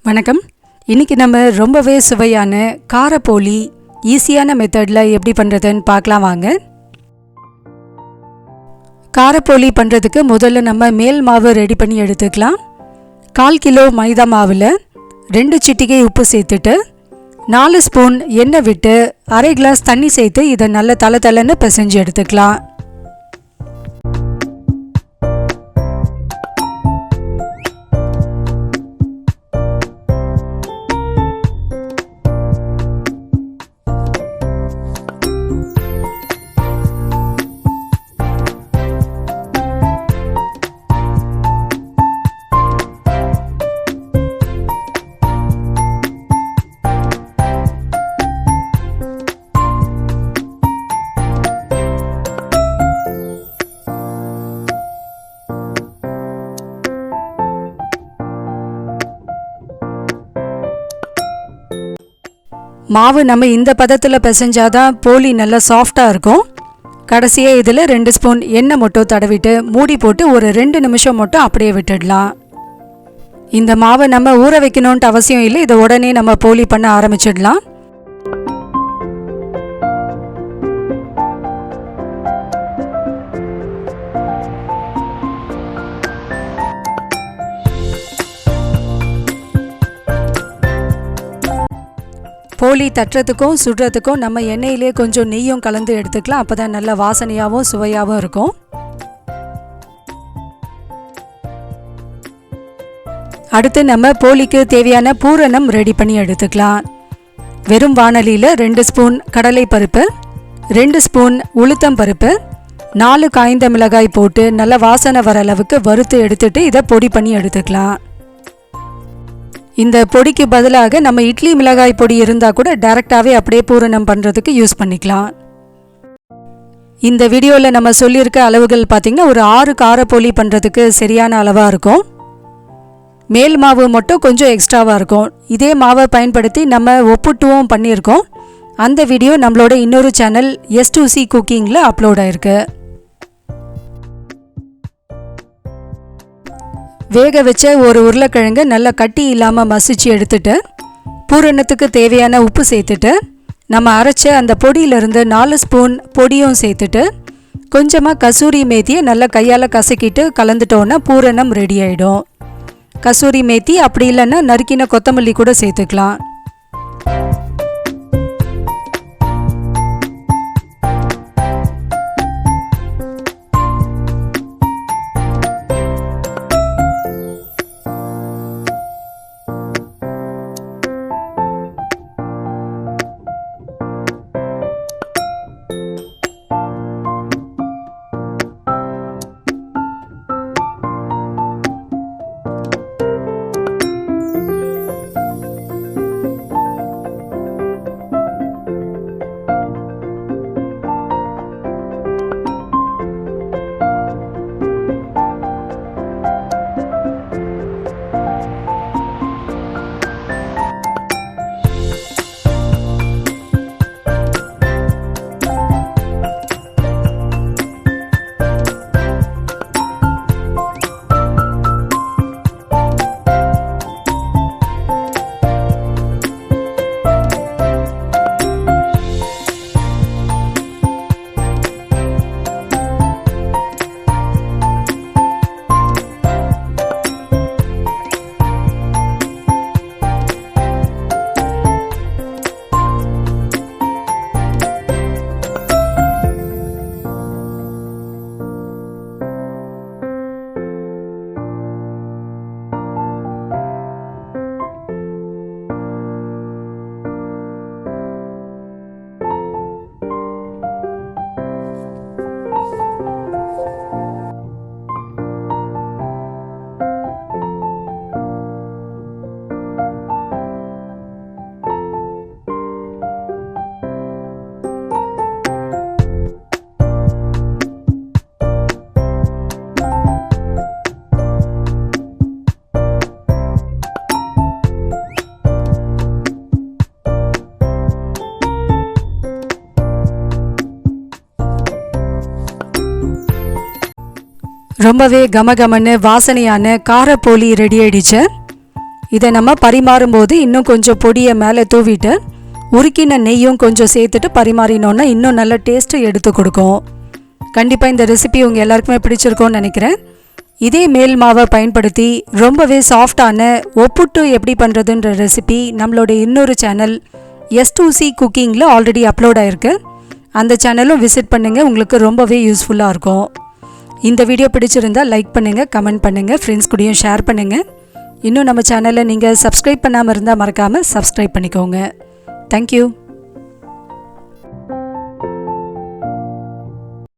வணக்கம். இன்றைக்கி நம்ம ரொம்பவே சுவையான கார போலி ஈஸியான மெத்தடில் எப்படி பண்ணுறதுன்னு பார்க்கலாம் வாங்க. காரப்போலி பண்ணுறதுக்கு முதல்ல நம்ம மேல் மாவு ரெடி பண்ணி எடுத்துக்கலாம். 1/4 கிலோ மைதா மாவில் 2 சிட்டிகை உப்பு சேர்த்துட்டு 4 ஸ்பூன் எண்ணெய் விட்டு 1/2 கிளாஸ் தண்ணி சேர்த்து இதை நல்ல தளன்னு பிசைஞ்சு எடுத்துக்கலாம். மாவு நம்ம இந்த பதத்தில் பிசைஞ்சாதான் போலி நல்லா சாஃப்டாக இருக்கும். கடைசியாக இதில் 2 ஸ்பூன் எண்ணெய் மட்டும் தடவிட்டு மூடி போட்டு ஒரு 2 நிமிஷம் மட்டும் அப்படியே விட்டுடலாம். இந்த மாவை நம்ம ஊற வைக்கணுன்ட்டு அவசியம் இல்லை, இதை உடனே நம்ம போலி பண்ண ஆரம்பிச்சிடலாம். போலி தட்டுறதுக்கும் சுடுறதுக்கும் நம்ம எண்ணெயிலே கொஞ்சம் நெய்யும் கலந்து எடுத்துக்கலாம். அப்போ தான் நல்ல வாசனையாகவும் சுவையாகவும் இருக்கும். அடுத்து நம்ம போலிக்கு தேவையான பூரணம் ரெடி பண்ணி எடுத்துக்கலாம். வெறும் வாணலியில் 2 ஸ்பூன் கடலை பருப்பு, 2 ஸ்பூன் உளுத்தம் பருப்பு, 4 காய்ந்த மிளகாய் போட்டு நல்ல வாசனை வர அளவுக்கு வறுத்து எடுத்துட்டு இதை பொடி பண்ணி எடுத்துக்கலாம். இந்த பொடிக்கு பதிலாக நம்ம இட்லி மிளகாய் பொடி இருந்தால் கூட டைரெக்டாகவே அப்படியே பூரணம் பண்ணுறதுக்கு யூஸ் பண்ணிக்கலாம். இந்த வீடியோவில் நம்ம சொல்லியிருக்க அளவுகள் பார்த்திங்கன்னா ஒரு 6 காரப்போலி பண்ணுறதுக்கு சரியான அளவாக இருக்கும். மேல் மாவு மட்டும் கொஞ்சம் எக்ஸ்ட்ராவாக இருக்கும். இதே மாவை பயன்படுத்தி நம்ம ஒப்புட்டுவும் பண்ணியிருக்கோம். அந்த வீடியோ நம்மளோட இன்னொரு சேனல் S2C குக்கிங்கில் அப்லோட் ஆயிருக்கு. வேக வச்ச ஒரு உருளைக்கிழங்கு நல்லா கட்டி இல்லாமல் மசிச்சு எடுத்துட்டு பூரணத்துக்கு தேவையான உப்பு சேர்த்துட்டு நம்ம அரைச்ச அந்த பொடியிலிருந்து 4 ஸ்பூன் பொடியும் சேர்த்துட்டு கொஞ்சமாக கசூரி மேத்தியை நல்லா கையால் கசக்கிட்டு கலந்துட்டோன்னா பூரணம் ரெடி ஆகிடும். கசூரி மேத்தி அப்படி இல்லைன்னா நறுக்கின கொத்தமல்லி கூட சேர்த்துக்கலாம். ரொம்பவே கமகமன்னு வாசனையான காரப்போலி ரெடி ஆயிடுச்சு. இதை நம்ம பரிமாறும்போது இன்னும் கொஞ்சம் பொடியை மேலே தூவிட்டு உருக்கின நெய்யும் கொஞ்சம் சேர்த்துட்டு பரிமாறினோன்னா இன்னும் நல்ல டேஸ்ட்டு எடுத்து கொடுக்கும். கண்டிப்பாக இந்த ரெசிபி உங்கள் எல்லாருக்குமே பிடிச்சிருக்கோன்னு நினைக்கிறேன். இதே மேல் மாவை பயன்படுத்தி ரொம்பவே சாஃப்டான ஒப்புட்டு எப்படி பண்ணுறதுன்ற ரெசிபி நம்மளோட இன்னொரு சேனல் S2C குக்கிங்கில் ஆல்ரெடி அப்லோட் ஆகிருக்கு. அந்த சேனலும் விசிட் பண்ணுங்கள், உங்களுக்கு ரொம்பவே யூஸ்ஃபுல்லாக இருக்கும். இந்த வீடியோ பிடிச்சிருந்தால் லைக் பண்ணுங்கள், கமெண்ட் பண்ணுங்கள், ஃப்ரெண்ட்ஸ் கூடயும் ஷேர் பண்ணுங்கள். இன்னும் நம்ம சேனலை நீங்கள் சப்ஸ்கிரைப் பண்ணாமல் இருந்தால் மறக்காமல் சப்ஸ்கிரைப் பண்ணிக்கோங்க. தேங்க்யூ.